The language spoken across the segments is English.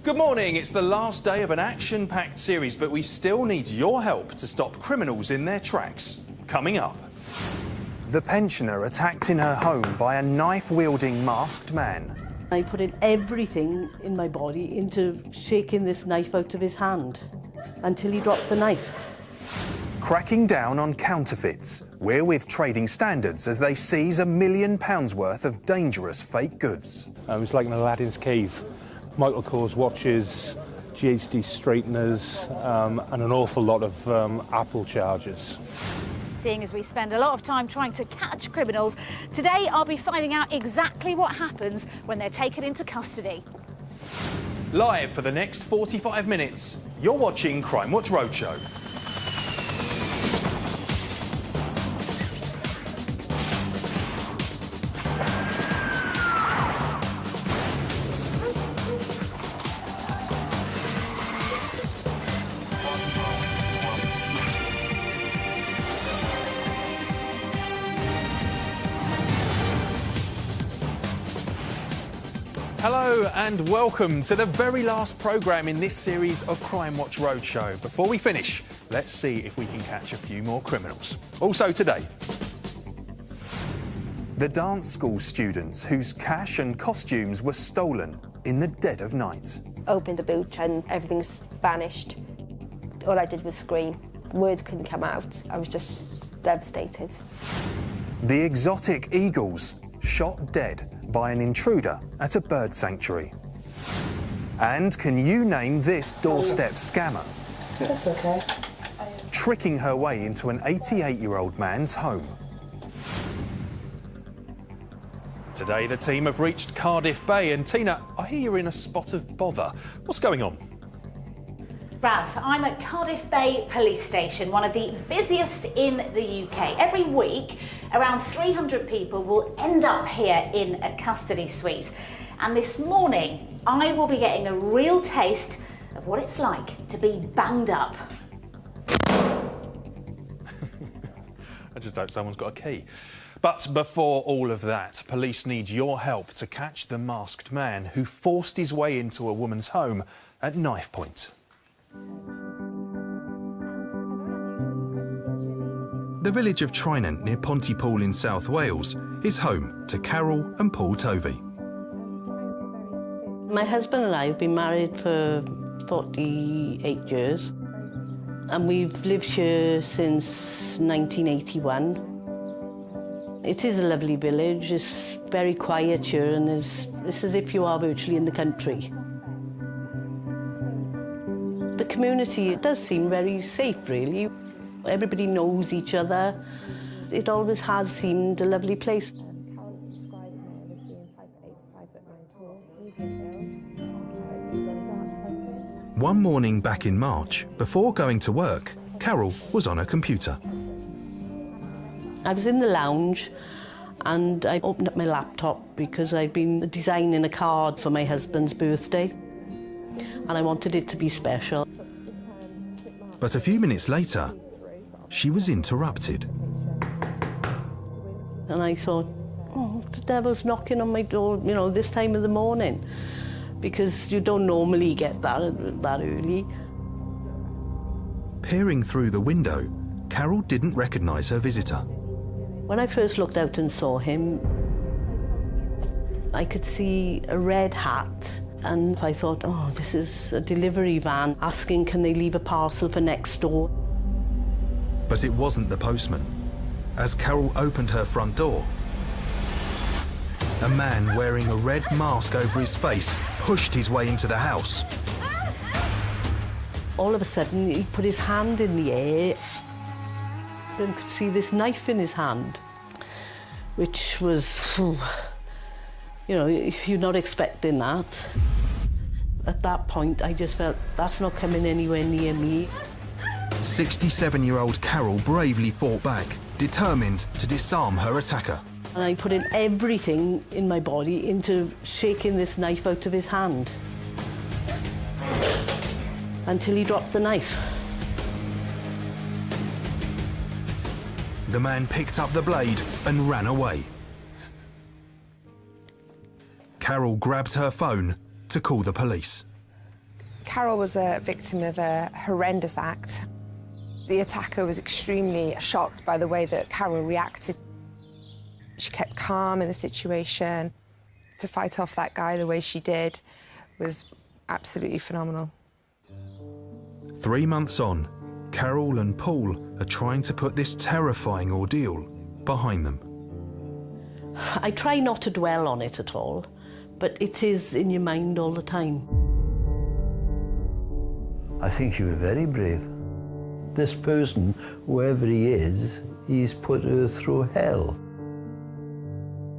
Good morning. It's the last day of an action-packed series, but we still need your help to stop criminals in their tracks. Coming up. The pensioner attacked in her home by a knife-wielding masked man. I put in everything in my body into shaking this knife out of his hand until he dropped the knife. Cracking down on counterfeits. We're with Trading Standards as they seize £1 million worth of dangerous fake goods. It's like an Aladdin's cave. Michael Kors watches, GHD straighteners, and an awful lot of Apple chargers. Seeing as we spend a lot of time trying to catch criminals, today I'll be finding out exactly what happens when they're taken into custody. Live for the next 45 minutes, you're watching Crimewatch Roadshow. Hello and welcome to the very last programme in this series of Crimewatch Roadshow. Before we finish, let's see if we can catch a few more criminals. Also today, the dance school students whose cash and costumes were stolen in the dead of night. Opened the boot and everything's vanished. All I did was scream. Words couldn't come out. I was just devastated. The exotic eagles shot dead by an intruder at a bird sanctuary. And can you name this doorstep scammer? That's okay. Tricking her way into an 88-year-old man's home. Today, the team have reached Cardiff Bay, and Tina, I hear you're in a spot of bother. What's going on? Ralph, I'm at Cardiff Bay Police Station, one of the busiest in the UK. Every week, around 300 people will end up here in a custody suite. And this morning, I will be getting a real taste of what it's like to be banged up. I just hope someone's got a key. But before all of that, police need your help to catch the masked man who forced his way into a woman's home at knife point. The village of Trinant near Pontypool in South Wales is home to Carol and Paul Tovey. My husband and I have been married for 48 years and we've lived here since 1981. It is a lovely village, it's very quiet here and it's as if you are virtually in the country. The community does seem very safe, really. Everybody knows each other. It always has seemed a lovely place. One morning back in March, before going to work, Carol was on her computer. I was in the lounge and I opened up my laptop because I'd been designing a card for my husband's birthday and I wanted it to be special. But a few minutes later, she was interrupted. And I thought, oh, the devil's knocking on my door, you know, this time of the morning, because you don't normally get that early. Peering through the window, Carol didn't recognise her visitor. When I first looked out and saw him, I could see a red hat, and I thought, oh, this is a delivery van asking can they leave a parcel for next door. But it wasn't the postman. As Carol opened her front door, a man wearing a red mask over his face pushed his way into the house. All of a sudden, he put his hand in the air and could see this knife in his hand, which was, you know, you're not expecting that. At that point, I just felt, that's not coming anywhere near me. 67-year-old Carol bravely fought back, determined to disarm her attacker. And I put in everything in my body into shaking this knife out of his hand until he dropped the knife. The man picked up the blade and ran away. Carol grabbed her phone to call the police. Carol was a victim of a horrendous act. The attacker was extremely shocked by the way that Carol reacted. She kept calm in the situation. To fight off that guy the way she did was absolutely phenomenal. 3 months on, Carol and Paul are trying to put this terrifying ordeal behind them. I try not to dwell on it at all, but it is in your mind all the time. I think she was very brave. This person, whoever he is, he's put her through hell.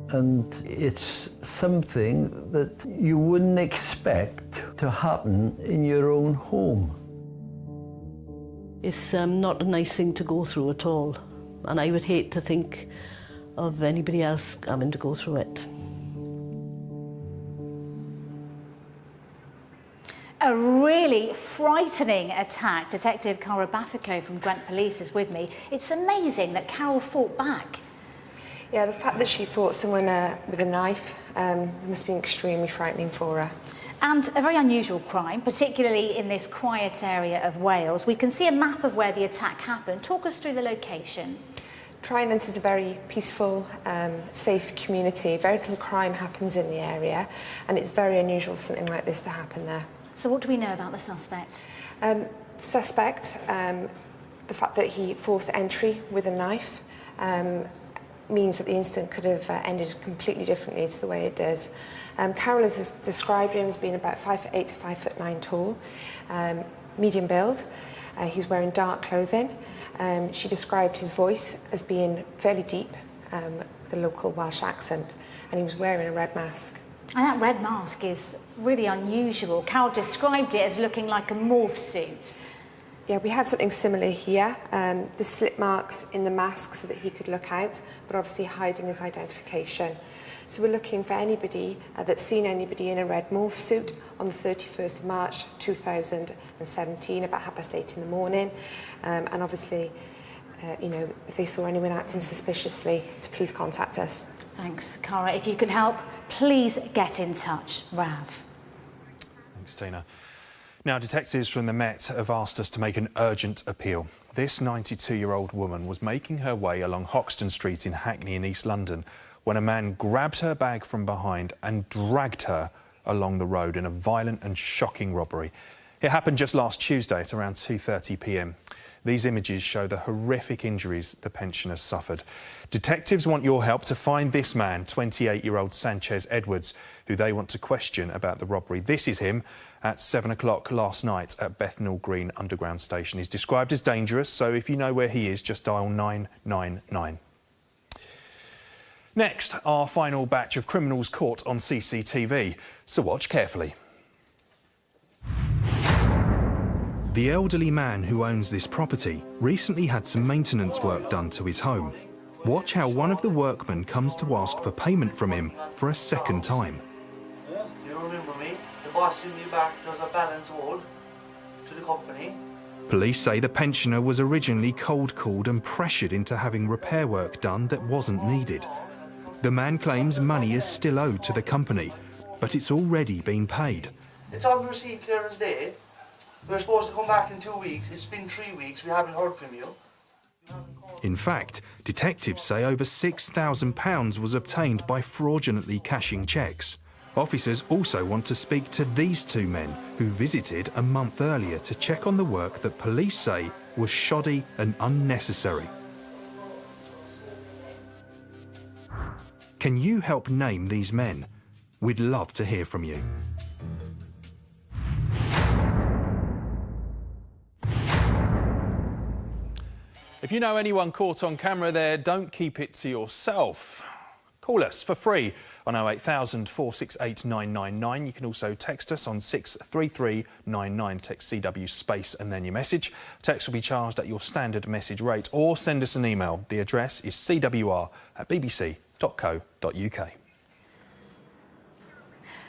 And it's something that you wouldn't expect to happen in your own home. It's not a nice thing to go through at all, and I would hate to think of anybody else having to go through it. A really frightening attack. Detective Cara Bafico from Gwent Police is with me. It's amazing that Carol fought back. Yeah, the fact that she fought someone with a knife must have been extremely frightening for her. And a very unusual crime, particularly in this quiet area of Wales. We can see a map of where the attack happened. Talk us through the location. Trinant is a very peaceful, safe community. Very little crime happens in the area, and it's very unusual for something like this to happen there. So what do we know about the suspect? The suspect, the fact that he forced entry with a knife, means that the incident could have ended completely differently to the way it does. Carol has described him as being about 5'8" to 5'9" tall, medium build. He's wearing dark clothing. She described his voice as being fairly deep, with a local Welsh accent, and he was wearing a red mask. And that red mask is really unusual. Carol described it as looking like a morph suit. Yeah, we have something similar here. The slit marks in the mask so that he could look out, but obviously hiding his identification. So we're looking for anybody that's seen anybody in a red morph suit on the 31st of March 2017, about 8:30 in the morning. And obviously, you know, if they saw anyone acting suspiciously, to please contact us. Thanks, Cara. If you can help, please get in touch. Rav. Thanks, Tina. Now, detectives from the Met have asked us to make an urgent appeal. This 92-year-old woman was making her way along Hoxton Street in Hackney in East London when a man grabbed her bag from behind and dragged her along the road in a violent and shocking robbery. It happened just last Tuesday at around 2:30 p.m. These images show the horrific injuries the pensioner suffered. Detectives want your help to find this man, 28-year-old Sanchez Edwards, who they want to question about the robbery. This is him at 7 o'clock last night at Bethnal Green Underground Station. He's described as dangerous, so if you know where he is, just dial 999. Next, our final batch of criminals caught on CCTV, so watch carefully. The elderly man who owns this property recently had some maintenance work done to his home. Watch how one of the workmen comes to ask for payment from him for a second time. You remember me? The boss in me back does a balance owed to the company. Police say the pensioner was originally cold-called and pressured into having repair work done that wasn't needed. The man claims money is still owed to the company, but it's already been paid. It's on receipt clearance day. We're supposed to come back in 2 weeks. It's been 3 weeks. We haven't heard from you. In fact, detectives say over £6,000 was obtained by fraudulently cashing cheques. Officers also want to speak to these two men who visited a month earlier to check on the work that police say was shoddy and unnecessary. Can you help name these men? We'd love to hear from you. If you know anyone caught on camera there, don't keep it to yourself. Call us for free on 08000 468 999. You can also text us on 63399. Text CW space and then your message. Text will be charged at your standard message rate, or send us an email. The address is cwr@bbc.co.uk.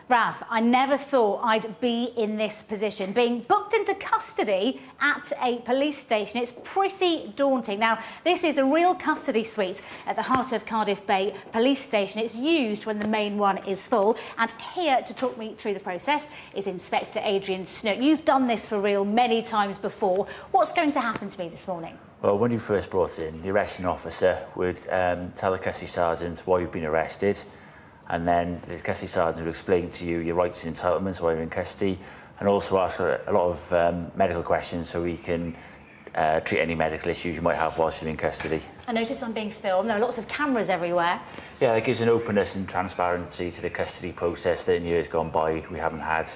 Rav, I never thought I'd be in this position, being booked into custody at a police station. It's pretty daunting. Now, this is a real custody suite at the heart of Cardiff Bay Police Station. It's used when the main one is full. And here to talk me through the process is Inspector Adrian Snook. You've done this for real many times before. What's going to happen to me this morning? Well, when you first brought in, the arresting officer would tell the custody sergeant why you've been arrested, and then the custody sergeant would explain to you your rights and entitlements while you're in custody, and also ask a lot of medical questions so we can treat any medical issues you might have whilst you're in custody. I notice I'm being filmed. There are lots of cameras everywhere. Yeah, it gives an openness and transparency to the custody process that in years gone by we haven't had.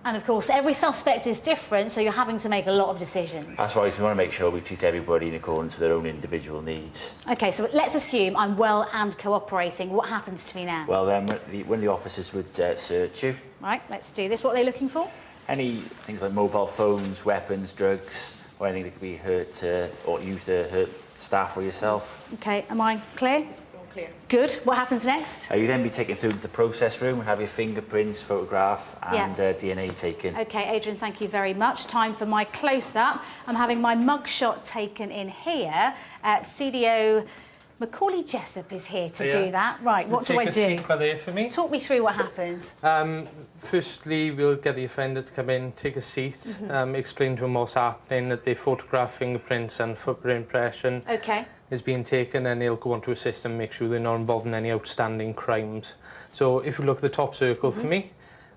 And of course, every suspect is different, so you're having to make a lot of decisions. That's right, we want to make sure we treat everybody in accordance with their own individual needs. OK, so let's assume I'm well and cooperating. What happens to me now? Well, then, when the officers would search you... Right, let's do this. What are they looking for? Any things like mobile phones, weapons, drugs, or anything that could be hurt or used to hurt staff or yourself. OK, am I clear? Clear. Good. What happens next? You then be taken through to the process room and have your fingerprints, photograph and DNA taken. OK, Adrian, thank you very much. Time for my close-up. I'm having my mugshot taken in here. CDO Macaulay Jessup is here to do that. Right, what do I do? Take a seat by there for me. Talk me through what happens. Firstly, we'll get the offender to come in, take a seat, explain to them what's happening, that their photograph, fingerprints and footprint impression is being taken, and they'll go onto a system, make sure they're not involved in any outstanding crimes. So if you look at the top circle for me,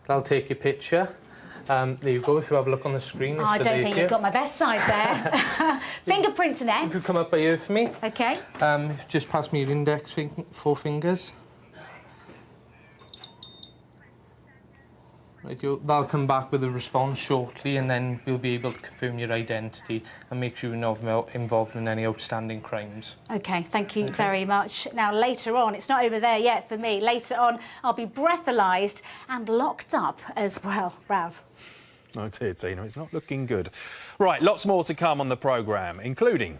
that'll take your picture. There you go, if you have a look on the screen. I don't think you've got my best side there. Fingerprints next. If you come up by here for me. OK. Just pass me your index four fingers. Right, they'll come back with a response shortly, and then we'll be able to confirm your identity and make sure you're not involved in any outstanding crimes. OK, thank you very much. Now, later on, it's not over there yet for me. Later on, I'll be breathalyzed and locked up as well. Rav. Oh dear, Tina, it's not looking good. Right, lots more to come on the programme, including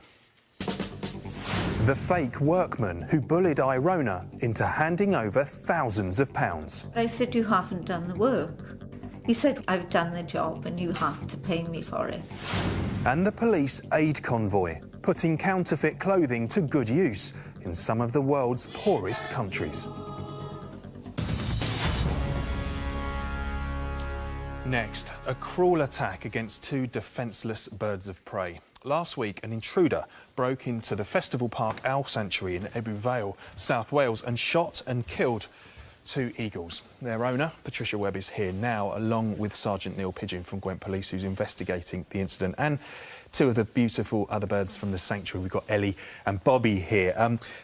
the fake workman who bullied Irona into handing over thousands of pounds. I said, you haven't done the work. He said, I've done the job and you have to pay me for it. And the police aid convoy, putting counterfeit clothing to good use in some of the world's poorest countries. Next, a cruel attack against two defenceless birds of prey. Last week, an intruder broke into the Festival Park Owl Sanctuary in Ebbw Vale, South Wales, and shot and killed two eagles. Their owner, Patricia Webb, is here now, along with Sergeant Neil Pigeon from Gwent Police, who's investigating the incident, and two of the beautiful other birds from the sanctuary. We've got Ellie and Bobby here.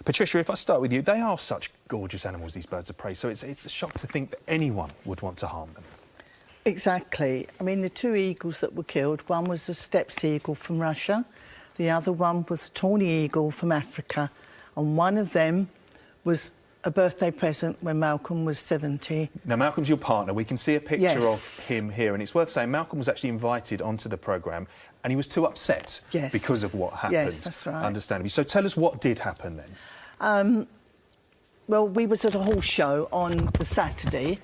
Patricia, if I start with you, they are such gorgeous animals, these birds of prey, so it's a shock to think that anyone would want to harm them. Exactly. I mean, the two eagles that were killed, one was a steppe eagle from Russia, the other one was a tawny eagle from Africa, and one of them was a birthday present when Malcolm was 70. Now, Malcolm's your partner. We can see a picture of him here, and it's worth saying Malcolm was actually invited onto the programme and he was too upset because of what happened. Yes, that's right. Understandably. So tell us what did happen then. Well, we was at a horse show on the Saturday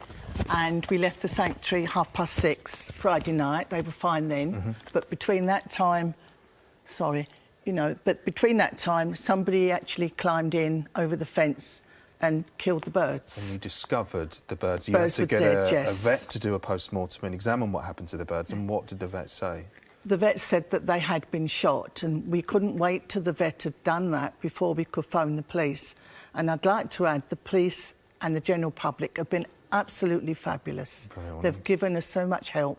and we left the sanctuary 6:30 Friday night. They were fine then. But between that time, between that time, somebody actually climbed in over the fence and killed the birds. And you discovered the birds. You had to get a vet to do a post-mortem and examine what happened to the birds. And what did the vet say? The vet said that they had been shot, and we couldn't wait till the vet had done that before we could phone the police. And I'd like to add, the police and the general public have been absolutely fabulous. Brilliant. They've given us so much help.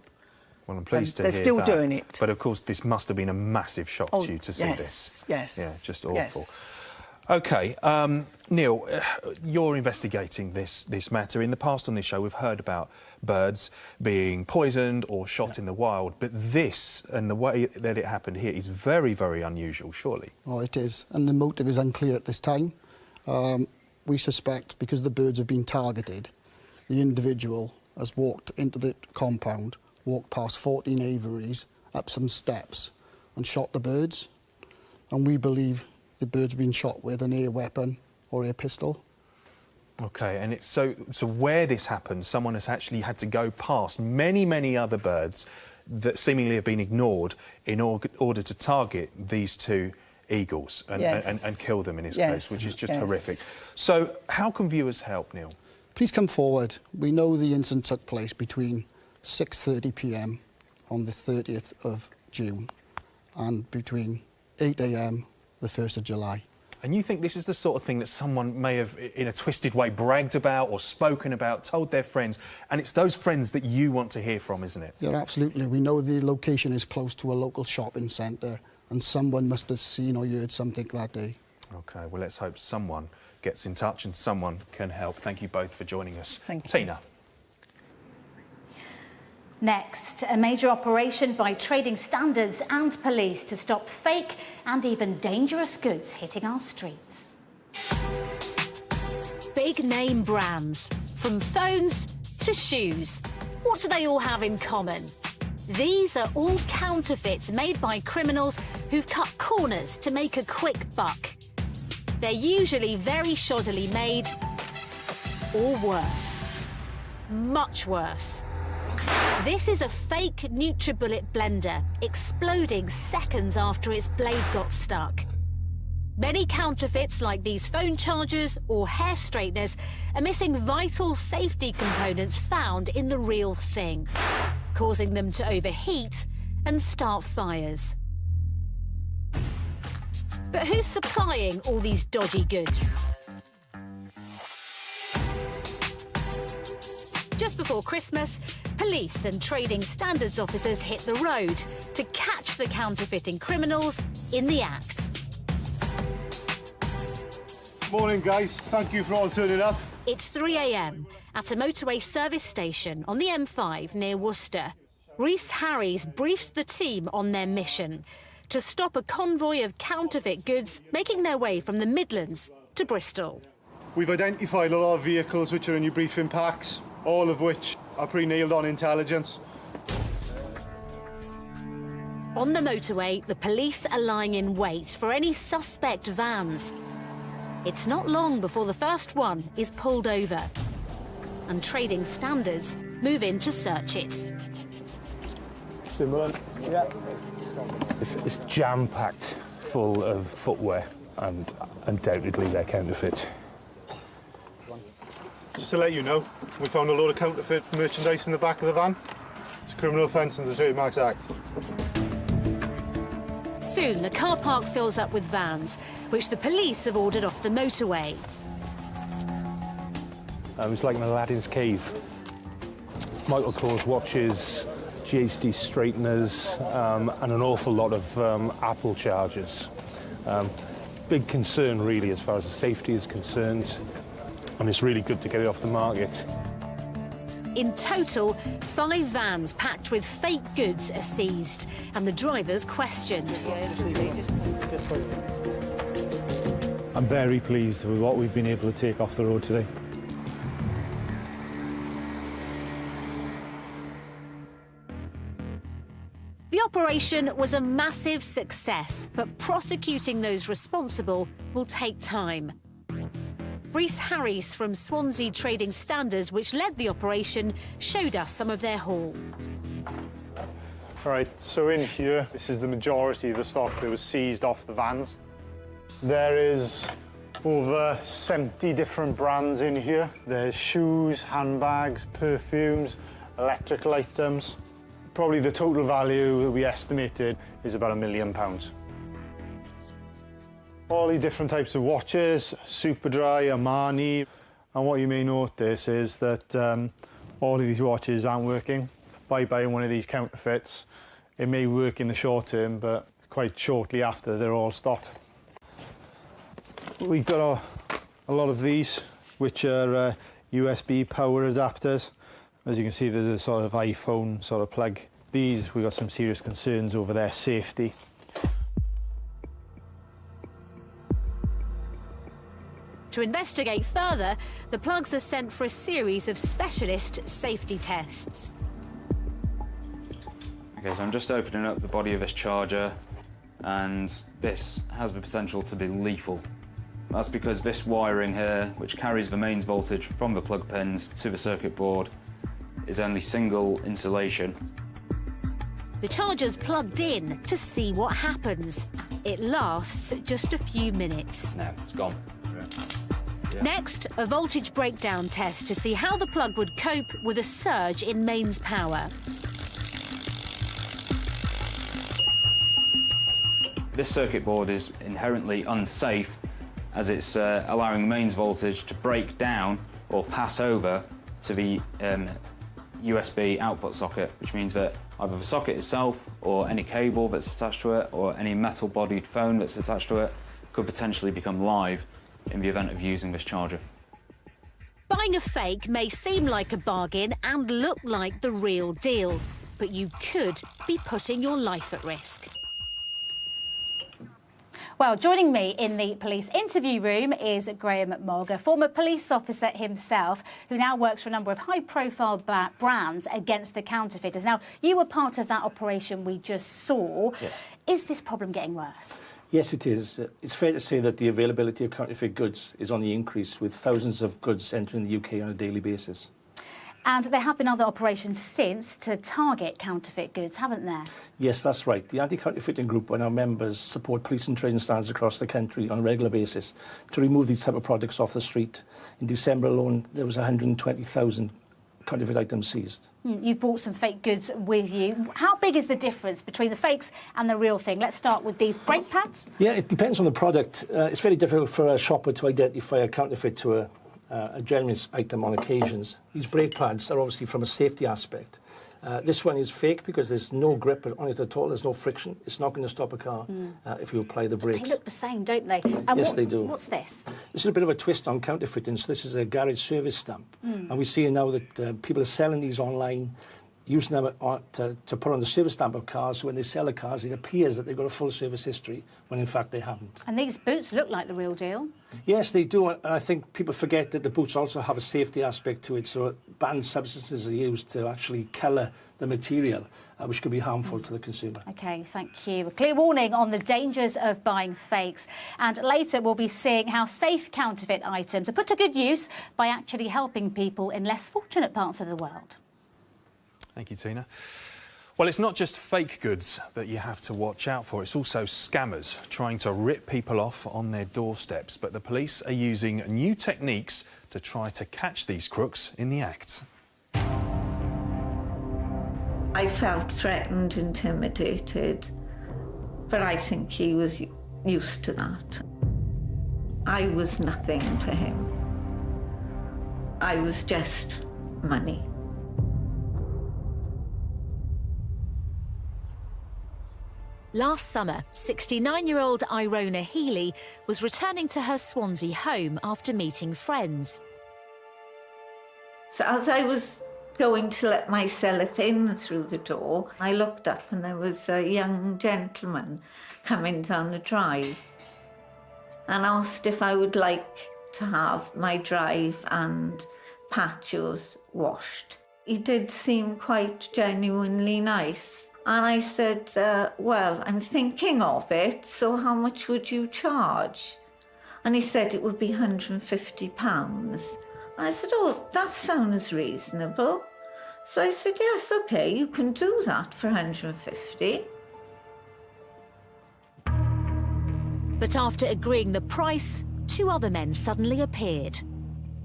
Well, I'm pleased to hear that. They're still doing it. But, of course, this must have been a massive shock to you to see this. Yes. Yeah, just awful. Yes. OK, Neil, you're investigating this matter. In the past on this show, we've heard about birds being poisoned or shot in the wild, but this, and the way that it happened here, is very, very unusual, surely. Oh, it is, and the motive is unclear at this time. We suspect, because the birds have been targeted, the individual has walked into the compound, walked past 14 aviaries, up some steps, and shot the birds. And we believe the bird's been shot with an air weapon or air pistol. OK, and so where this happened, someone has actually had to go past many other birds that seemingly have been ignored in order to target these two eagles and kill them in his case, which is just horrific. So how can viewers help, Neil? Please come forward. We know the incident took place between 6:30 p.m. on the 30th of June and between 8 a.m. the 1st of July. And you think this is the sort of thing that someone may have, in a twisted way, bragged about or spoken about, told their friends, and it's those friends that you want to hear from, isn't it? Yeah, absolutely. We know the location is close to a local shopping centre and someone must have seen or heard something that day. OK, well, let's hope someone gets in touch and someone can help. Thank you both for joining us. Thank you. Tina. Next, a major operation by trading standards and police to stop fake and even dangerous goods hitting our streets. Big name brands, from phones to shoes. What do they all have in common? These are all counterfeits made by criminals who've cut corners to make a quick buck. They're usually very shoddily made, or worse. Much worse. This is a fake NutriBullet blender, exploding seconds after its blade got stuck. Many counterfeits, like these phone chargers or hair straighteners, are missing vital safety components found in the real thing, causing them to overheat and start fires. But who's supplying all these dodgy goods? Just before Christmas, police and trading standards officers hit the road to catch the counterfeiting criminals in the act. Morning, guys. Thank you for all turning up. It's 3 a.m. at a motorway service station on the M5 near Worcester. Rhys Harries briefs the team on their mission to stop a convoy of counterfeit goods making their way from the Midlands to Bristol. We've identified a lot of vehicles which are in your briefing packs, all of which are pre-nailed on intelligence. On the motorway, the police are lying in wait for any suspect vans. It's not long before the first one is pulled over, and trading standards move in to search it. Similar. Yeah. It's jam-packed full of footwear, and undoubtedly they're counterfeit. Just to let you know, we found a load of counterfeit merchandise in the back of the van. It's a criminal offence under the Trademarks Act. Soon, the car park fills up with vans, which the police have ordered off the motorway. It's like in Aladdin's cave. Michael Kors watches, GHD straighteners, and an awful lot of Apple chargers. Big concern, really, as far as the safety is concerned, and it's really good to get it off the market. In total, 5 vans packed with fake goods are seized, and the drivers questioned. I'm very pleased with what we've been able to take off the road today. The operation was a massive success, but prosecuting those responsible will take time. Rhys Harries from Swansea Trading Standards, which led the operation, showed us some of their haul. All right, so in here, this is the majority of the stock that was seized off the vans. There is over 70 different brands in here. There's shoes, handbags, perfumes, electrical items. Probably the total value that we estimated is about £1 million. All the different types of watches, Superdry, Armani, and what you may notice is that all of these watches aren't working. By buying one of these counterfeits, it may work in the short term, but quite shortly after, they're all stopped. We've got a lot of these, which are USB power adapters. As you can see, there's a sort of iPhone sort of plug. These, we've got some serious concerns over their safety. To investigate further, the plugs are sent for a series of specialist safety tests. Okay, so I'm just opening up the body of this charger, and this has the potential to be lethal. That's because this wiring here, which carries the mains voltage from the plug pins to the circuit board, is only single insulation. The charger's plugged in to see what happens. It lasts just a few minutes. No, it's gone. Yeah. Next, a voltage breakdown test to see how the plug would cope with a surge in mains power. This circuit board is inherently unsafe as it's allowing the mains voltage to break down or pass over to the USB output socket, which means that either the socket itself or any cable that's attached to it or any metal-bodied phone that's attached to it could potentially become live in the event of using this charger. Buying a fake may seem like a bargain and look like the real deal, but you could be putting your life at risk. Well, joining me in the police interview room is Graham Mogg, a former police officer himself, who now works for a number of high-profile brands against the counterfeiters. Now, you were part of that operation we just saw. Yes. Is this problem getting worse? Yes, it is. It's fair to say that the availability of counterfeit goods is on the increase, with thousands of goods entering the UK on a daily basis. And there have been other operations since to target counterfeit goods, haven't there? Yes, that's right. The anti-counterfeiting group and our members support police and trading standards across the country on a regular basis to remove these type of products off the street. In December alone, there was 120,000 counterfeit items seized. You've brought some fake goods with you. How big is the difference between the fakes and the real thing? Let's start with these brake pads. Yeah, it depends on the product. It's very difficult for a shopper to identify a counterfeit to a genuine item on occasions. These brake pads are obviously from a safety aspect. This one is fake because there's no grip on it at all, there's no friction. It's not going to stop a car if you apply the brakes. They look the same, don't they? And yes, they do. What's this? This is a bit of a twist on counterfeiting. So this is a garage service stamp. And we see now that people are selling these online, using them to put on the service stamp of cars, so when they sell the cars, it appears that they've got a full service history, when in fact they haven't. And these boots look like the real deal. Yes, they do, and I think people forget that the boots also have a safety aspect to it, so banned substances are used to actually colour the material, which could be harmful to the consumer. OK, thank you. A clear warning on the dangers of buying fakes. And later we'll be seeing how safe counterfeit items are put to good use by actually helping people in less fortunate parts of the world. Thank you, Tina. Well, it's not just fake goods that you have to watch out for. It's also scammers trying to rip people off on their doorsteps. But the police are using new techniques to try to catch these crooks in the act. I felt threatened, intimidated, but I think he was used to that. I was nothing to him. I was just money. Last summer, 69-year-old Irona Healy was returning to her Swansea home after meeting friends. So as I was going to let myself in through the door, I looked up and there was a young gentleman coming down the drive and asked if I would like to have my drive and patios washed. He did seem quite genuinely nice. And I said, well, I'm thinking of it, so how much would you charge? And he said it would be £150. And I said, oh, that sounds reasonable. So I said, yes, OK, you can do that for £150. But after agreeing the price, two other men suddenly appeared.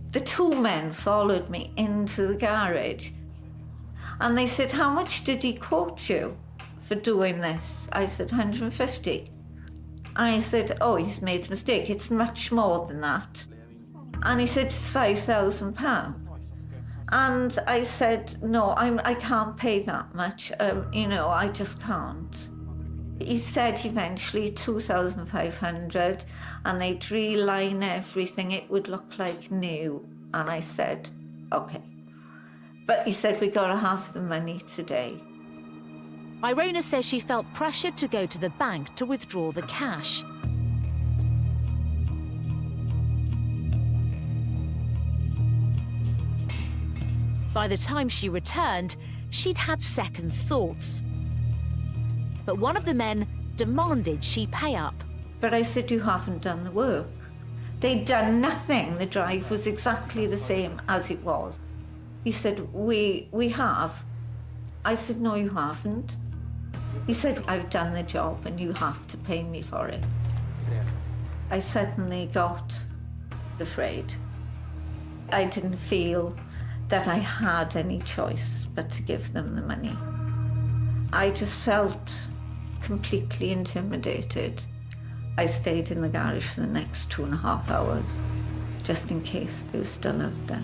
The two men followed me into the garage. And they said, how much did he quote you for doing this? I said, 150. I said, oh, he's made a mistake. It's much more than that. And he said, it's £5,000. And I said, no, I can't pay that much. You know, I just can't. He said eventually 2,500, and they'd reline everything. It would look like new. And I said, OK. But he said, we got to have the money today. Irona says she felt pressured to go to the bank to withdraw the cash. By the time she returned, she'd had second thoughts. But one of the men demanded she pay up. But I said, you haven't done the work. They'd done nothing. The drive was exactly the same as it was. He said, we have. I said, no, you haven't. He said, I've done the job and you have to pay me for it. Yeah. I suddenly got afraid. I didn't feel that I had any choice but to give them the money. I just felt completely intimidated. I stayed in the garage for the next 2.5 hours, just in case they were still out there.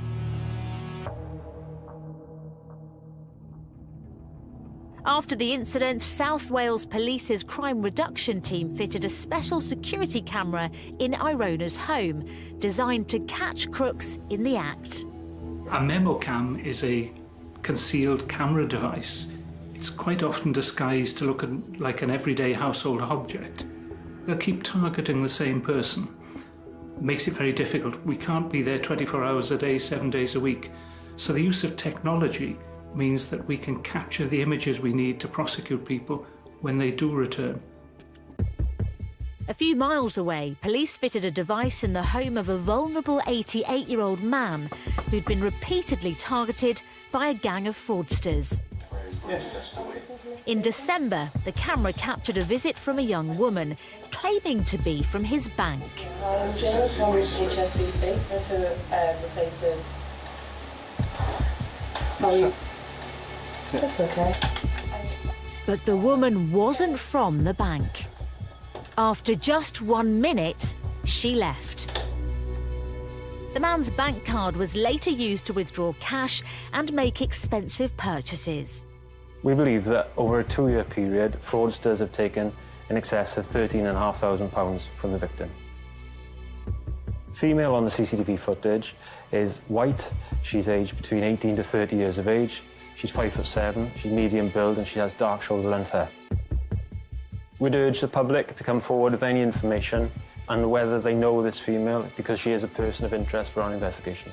After the incident, South Wales Police's crime reduction team fitted a special security camera in Irona's home, designed to catch crooks in the act. A memo cam is a concealed camera device. It's quite often disguised to look like an everyday household object. They'll keep targeting the same person. It makes it very difficult. We can't be there 24 hours a day, 7 days a week. So the use of technology means that we can capture the images we need to prosecute people when they do return. A few miles away, police fitted a device in the home of a vulnerable 88-year-old man who'd been repeatedly targeted by a gang of fraudsters. In December, the camera captured a visit from a young woman, claiming to be from his bank. HSBC, that's a replace it. Oh, that's okay. But the woman wasn't from the bank. After just 1 minute, she left. The man's bank card was later used to withdraw cash and make expensive purchases. We believe that over a 2-year period, fraudsters have taken in excess of £13,500 from the victim. Female on the CCTV footage is white. She's aged between 18 to 30 years of age. She's 5'7", she's medium build, and she has dark shoulder length hair. We'd urge the public to come forward with any information and whether they know this female, because she is a person of interest for our investigation.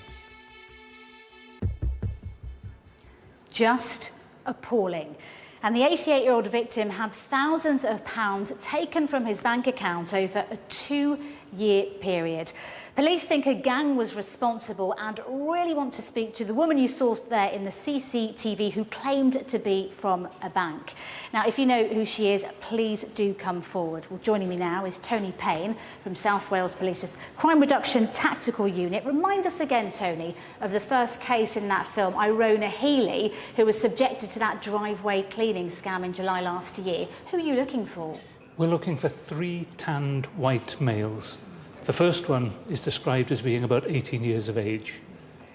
Just appalling. And the 88-year-old victim had thousands of pounds taken from his bank account over a 2-year period. Police think a gang was responsible and really want to speak to the woman you saw there in the CCTV who claimed to be from a bank. Now, if you know who she is, please do come forward. Well, joining me now is Tony Payne from South Wales Police's Crime Reduction Tactical Unit. Remind us again, Tony, of the first case in that film, Irona Healy, who was subjected to that driveway cleaning scam in July last year. Who are you looking for? We're looking for 3 tanned white males. The first one is described as being about 18 years of age.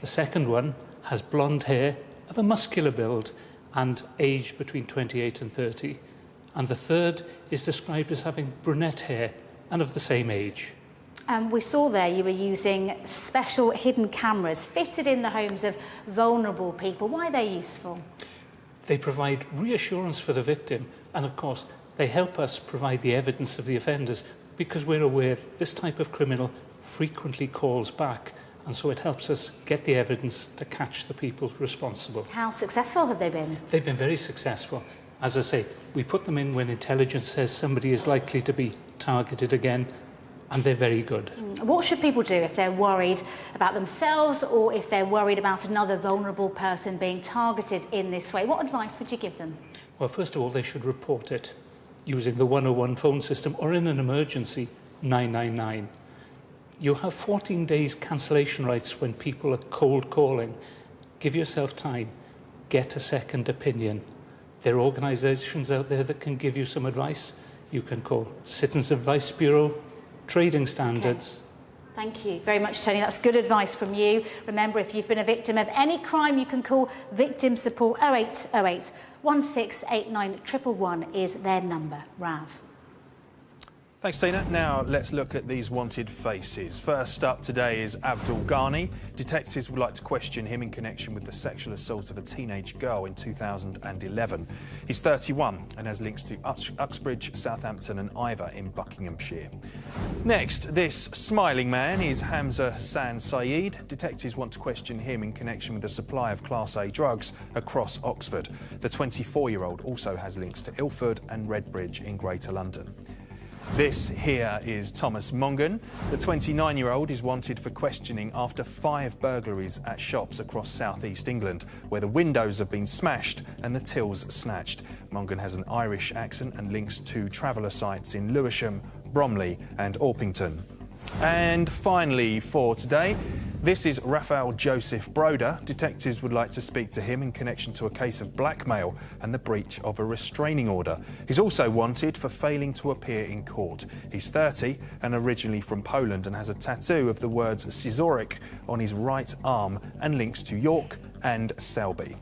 The second one has blonde hair of a muscular build and age between 28 and 30. And the third is described as having brunette hair and of the same age. We saw there you were using special hidden cameras fitted in the homes of vulnerable people. Why are they useful? They provide reassurance for the victim, and of course they help us provide the evidence of the offenders, because we're aware this type of criminal frequently calls back, and so it helps us get the evidence to catch the people responsible. How successful have they been? They've been very successful. As I say, we put them in when intelligence says somebody is likely to be targeted again, and they're very good. What should people do if they're worried about themselves or if they're worried about another vulnerable person being targeted in this way? What advice would you give them? Well, first of all, they should report it using the 101 phone system, or in an emergency, 999. You have 14 days cancellation rights when people are cold calling. Give yourself time. Get a second opinion. There are organisations out there that can give you some advice. You can call Citizens Advice Bureau, Trading Standards. Okay. Thank you very much, Tony. That's good advice from you. Remember, if you've been a victim of any crime, you can call Victim Support 0808 1689 111 is their number. Rav. Thanks, Tina. Now let's look at these wanted faces. First up today is Abdul Ghani. Detectives would like to question him in connection with the sexual assault of a teenage girl in 2011. He's 31 and has links to Uxbridge, Southampton and Ivor in Buckinghamshire. Next, this smiling man is Hamza Hassan Saeed. Detectives want to question him in connection with the supply of Class A drugs across Oxford. The 24-year-old also has links to Ilford and Redbridge in Greater London. This here is Thomas Mongan. The 29-year-old is wanted for questioning after 5 burglaries at shops across south-east England, where the windows have been smashed and the tills snatched. Mongan has an Irish accent and links to traveller sites in Lewisham, Bromley and Orpington. And finally for today, this is Raphael Joseph Broder. Detectives would like to speak to him in connection to a case of blackmail and the breach of a restraining order. He's also wanted for failing to appear in court. He's 30 and originally from Poland and has a tattoo of the words Scyzoryk on his right arm and links to York and Selby.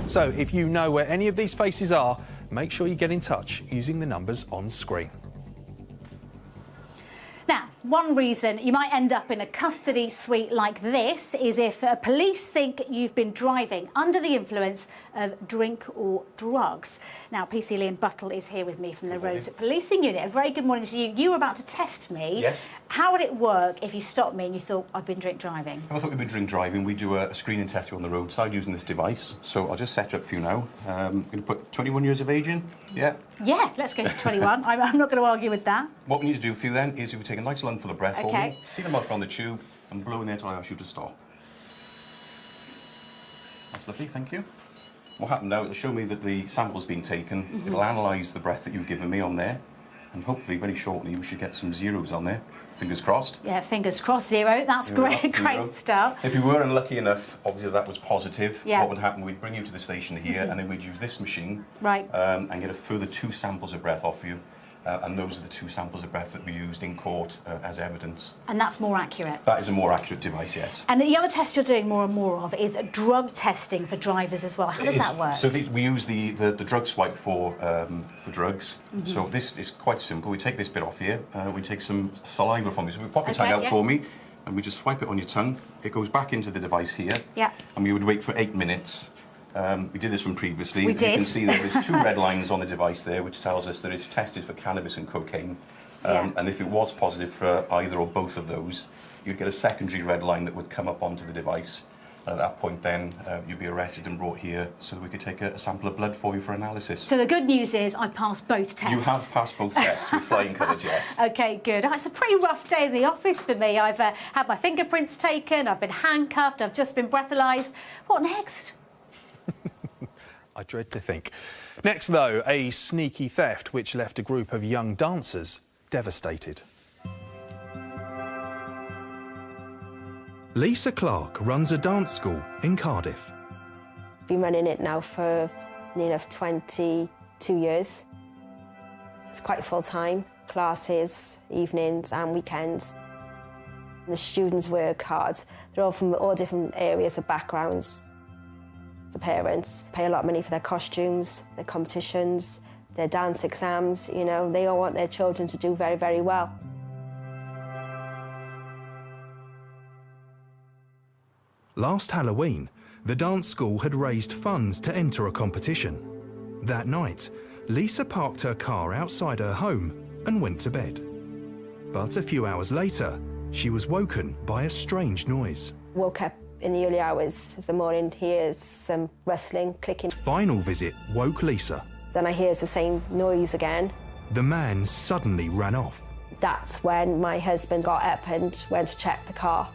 So if you know where any of these faces are, make sure you get in touch using the numbers on screen. Now, one reason you might end up in a custody suite like this is if police think you've been driving under the influence of drink or drugs. Now, PC Liam Buttle is here with me from the Roads Policing Unit. A very good morning to you. You were about to test me. Yes. How would it work if you stopped me and you thought I've been drink driving? If I thought you'd been drink driving, we do a screening test on the roadside using this device. So I'll just set it up for you now. I'm going to put 21 years of age in. Yeah. Yeah, let's go to 21. I'm not going to argue with that. What we need to do for you then is if you take a nice lungful of breath for Okay. me, seal them out on the tube and blow in there until I ask you to stop. That's lovely, thank you. What happened now, it'll show me that the sample's been taken. It'll analyse the breath that you've given me on there, and hopefully very shortly we should get some zeros on there. Fingers crossed. Yeah, fingers crossed, 0. That's great, great start. If you were unlucky enough, obviously that was positive. Yeah. What would happen, we'd bring you to the station here and then we'd use this machine Right. and get a further 2 samples of breath off you. And those are the 2 samples of breath that we used in court as evidence. And that's more accurate. That is a more accurate device, yes. And the other test you're doing more and more of is drug testing for drivers as well. How does that work? So we use the drug swipe for drugs. So this is quite simple. We take this bit off here. We take some saliva from you. So we pop your tongue out for me, and we just swipe it on your tongue. It goes back into the device here. Yeah. And we would wait for 8 minutes. We did this one previously. We did. You can see that there's 2 red lines on the device there, which tells us that it's tested for cannabis and cocaine. And if it was positive for either or both of those, you'd get a secondary red line that would come up onto the device. And at that point then, you'd be arrested and brought here so that we could take a sample of blood for you for analysis. So the good news is I've passed both tests. You have passed both tests with flying colours, yes. OK, good. It's a pretty rough day in the office for me. I've had my fingerprints taken, I've been handcuffed, I've just been breathalyzed. What next? I dread to think. Next, though, a sneaky theft which left a group of young dancers devastated. Lisa Clark runs a dance school in Cardiff. Been running it now for nearly 22 years. It's quite full-time, classes, evenings and weekends. The students work hard. They're all from all different areas of backgrounds. The parents pay a lot of money for their costumes, their competitions, their dance exams. You know, they all want their children to do very, very well. Last Halloween, the dance school had raised funds to enter a competition. That night, Lisa parked her car outside her home and went to bed. But a few hours later, she was woken by a strange noise. Woke up in the early hours of the morning, hears some rustling, clicking. Final visit woke Lisa. Then I hear the same noise again. The man suddenly ran off. That's when my husband got up and went to check the car.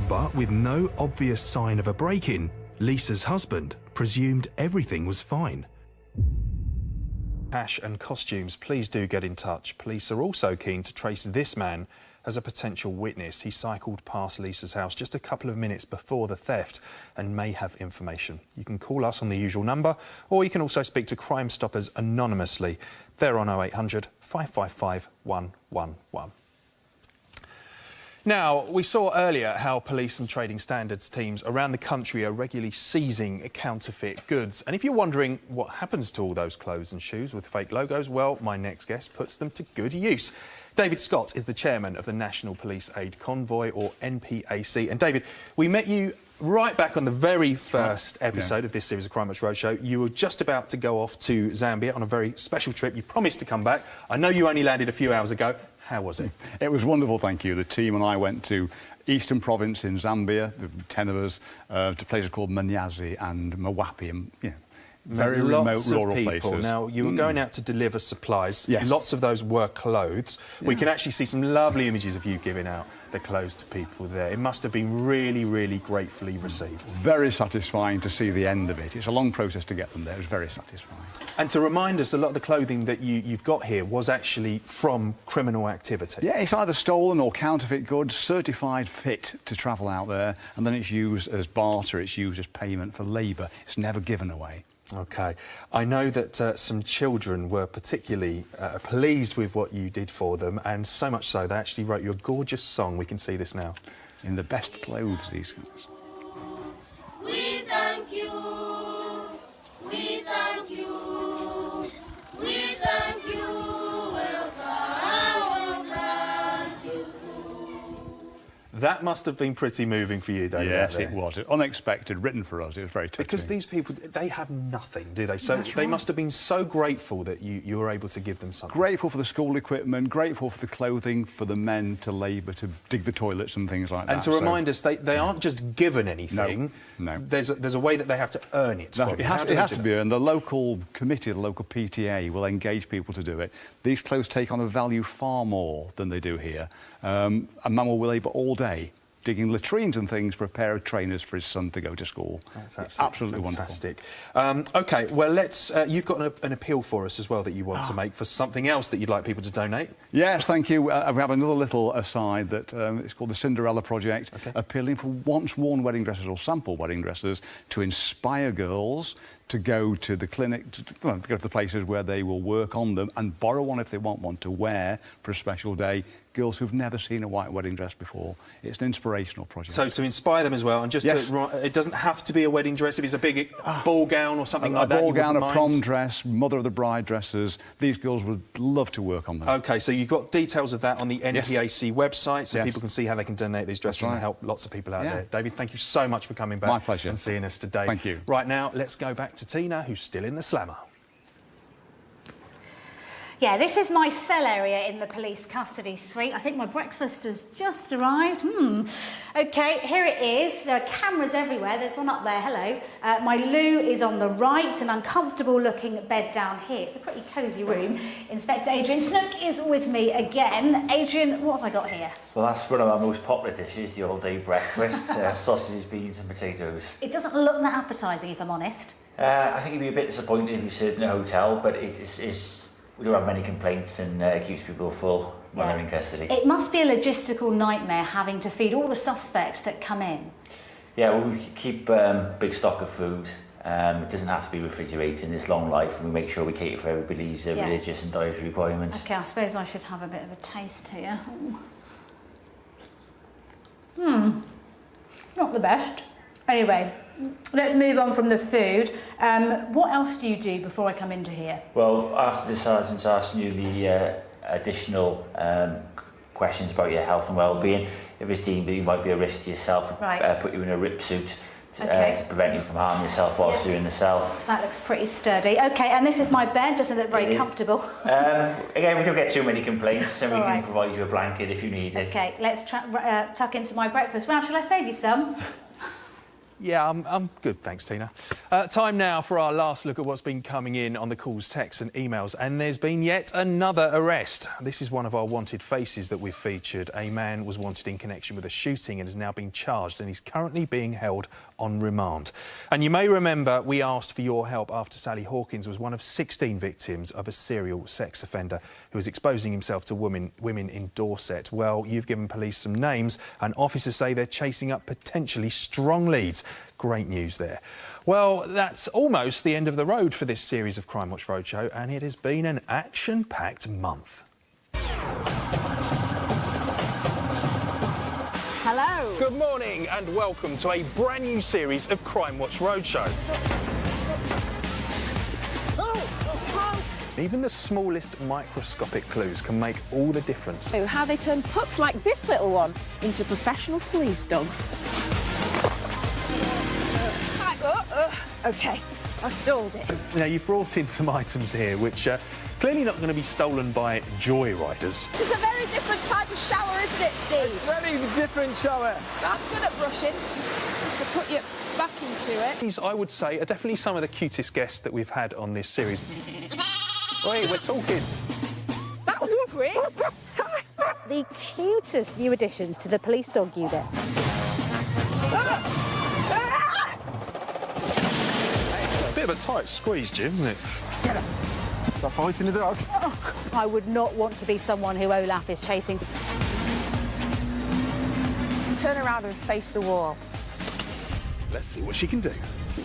But with no obvious sign of a break-in, Lisa's husband presumed everything was fine. Cash and costumes, please do get in touch. Police are also keen to trace this man as a potential witness. He cycled past Lisa's house just a couple of minutes before the theft and may have information. You can call us on the usual number, or you can also speak to Crime Stoppers anonymously. They're on 0800 555 111. Now, we saw earlier how police and trading standards teams around the country are regularly seizing counterfeit goods. And if you're wondering what happens to all those clothes and shoes with fake logos, well, my next guest puts them to good use. David Scott is the chairman of the National Police Aid Convoy, or NPAC. And David, we met you right back on the very first episode of this series of Crimewatch Roadshow. You were just about to go off to Zambia on a very special trip. You promised to come back. I know you only landed a few hours ago. How was it? It was wonderful, thank you. The team and I went to Eastern Province in Zambia, 10 of us, to places called Manyazi and Mwapi. And, you know, very remote rural people. places. Now, you were going out to deliver supplies. Yes. Lots of those were clothes. Yeah. We can actually see some lovely images of you giving out the clothes to people there. It must have been really, really gratefully received. Very satisfying to see the end of it. It's a long process to get them there. It was very satisfying. And to remind us, a lot of the clothing that you've got here was actually from criminal activity. Yeah, it's either stolen or counterfeit goods, certified fit to travel out there, and then it's used as barter, it's used as payment for labour. It's never given away. OK. I know that some children were particularly pleased with what you did for them, and so much so they actually wrote you a gorgeous song. We can see this now. In the best clothes, these guys. We thank you. We thank you. We thank you. That must have been pretty moving for you, David. Yes, it was. Unexpected, written for us. It was very touching. Because these people, they have nothing, do they? So they must have been so grateful that you were able to give them something. Grateful for the school equipment, grateful for the clothing, for the men to labour, to dig the toilets and things like that. And to remind us, they aren't just given anything. No. There's a way that they have to earn it. It has to be earned. The local committee, the local PTA, will engage people to do it. These clothes take on a value far more than they do here. A man will labour all day digging latrines and things for a pair of trainers for his son to go to school. That's absolutely fantastic. Wonderful. OK, well, let's. You've got an appeal for us as well that you want to make for something else that you'd like people to donate. Yes, thank you. We have another little aside that it's called the Cinderella Project, appealing for once-worn wedding dresses or sample wedding dresses to inspire girls to go to the clinic, to go to the places where they will work on them and borrow one if they want one to wear for a special day. Girls who've never seen a white wedding dress before. It's an inspirational project. So to inspire them as well, and just it doesn't have to be a wedding dress. If it's a big ball gown or something like that, a ball gown, a prom dress, mother of the bride dresses. These girls would love to work on them. OK, so you've got details of that on the NPAC website, so people can see how they can donate these dresses and help lots of people out there. David, thank you so much for coming back. My pleasure. And seeing us today. Thank you. Right now, let's go back to Tina, who's still in the slammer. Yeah, this is my cell area in the police custody suite. I think my breakfast has just arrived. OK, here it is. There are cameras everywhere. There's one up there. Hello. My loo is on the right, an uncomfortable-looking bed down here. It's a pretty cosy room. Inspector Adrian Snook is with me again. Adrian, what have I got here? Well, that's one of our most popular dishes, the all-day breakfast. Sausages, beans and potatoes. It doesn't look that appetising, if I'm honest. I think you'd be a bit disappointed if you served in a hotel, but it is we don't have many complaints and it keeps people full when they're in custody. It must be a logistical nightmare having to feed all the suspects that come in. Yeah, well, we keep big stock of food. It doesn't have to be refrigerated in this long life, and we make sure we cater for everybody's religious and dietary requirements. OK, I suppose I should have a bit of a taste here. Not the best. Anyway, let's move on from the food. What else do you do before I come into here? Well, after the sergeant's asking you the additional questions about your health and well-being, if it's deemed that you might be a risk to yourself, put you in a RIP suit to prevent you from harming yourself whilst you're in the cell. That looks pretty sturdy. OK, and this is my bed. Doesn't look very comfortable. Again, we don't get too many complaints, and we can provide you a blanket if you need it. OK, let's tuck into my breakfast. Ralph, shall I save you some? Yeah, I'm good, thanks, Tina. Time now for our last look at what's been coming in on the calls, texts and emails. And there's been yet another arrest. This is one of our wanted faces that we've featured. A man was wanted in connection with a shooting and has now been charged, and he's currently being held on remand. And you may remember we asked for your help after Sally Hawkins was one of 16 victims of a serial sex offender who was exposing himself to women in Dorset. Well, you've given police some names, and officers say they're chasing up potentially strong leads. Great news there. Well, that's almost the end of the road for this series of Crimewatch Roadshow, and it has been an action-packed month. Hello. Good morning and welcome to a brand new series of Crimewatch Roadshow. Even the smallest microscopic clues can make all the difference. So how they turn pups like this little one into professional police dogs. OK, I stalled it. Now, you've brought in some items here which are clearly not going to be stolen by joyriders. This is a very different type of shower, isn't it, Steve? Very different shower. I'm good at brushing. to put you back into it. These, I would say, are definitely some of the cutest guests that we've had on this series. Wait, we're talking. That was quick. The cutest new additions to the police dog unit. A bit of a tight squeeze, Jim, isn't it? Get her. Is that fighting the dog? Oh, I would not want to be someone who Olaf is chasing. Turn around and face the wall. Let's see what she can do.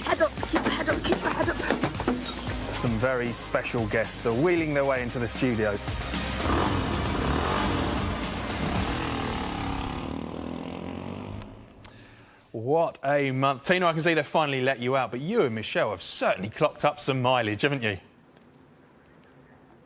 Head up, keep your head up, keep your head up. Some very special guests are wheeling their way into the studio. What a month. Tina, I can see they've finally let you out, but you and Michelle have certainly clocked up some mileage, haven't you?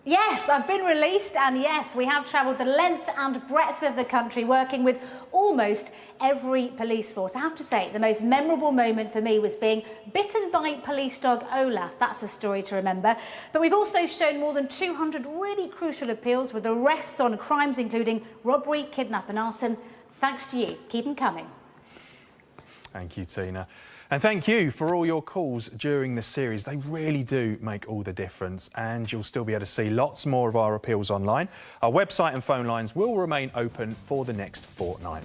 Yes, I've been released, and yes, we have travelled the length and breadth of the country working with almost every police force. I have to say, the most memorable moment for me was being bitten by police dog Olaf. That's a story to remember. But we've also shown more than 200 really crucial appeals with arrests on crimes including robbery, kidnap and arson. Thanks to you. Keep them coming. Thank you, Tina. And thank you for all your calls during the series. They really do make all the difference, and you'll still be able to see lots more of our appeals online. Our website and phone lines will remain open for the next fortnight.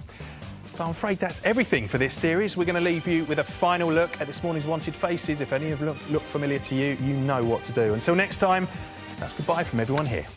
But I'm afraid that's everything for this series. We're going to leave you with a final look at this morning's Wanted Faces. If any of them look familiar to you, you know what to do. Until next time, that's goodbye from everyone here.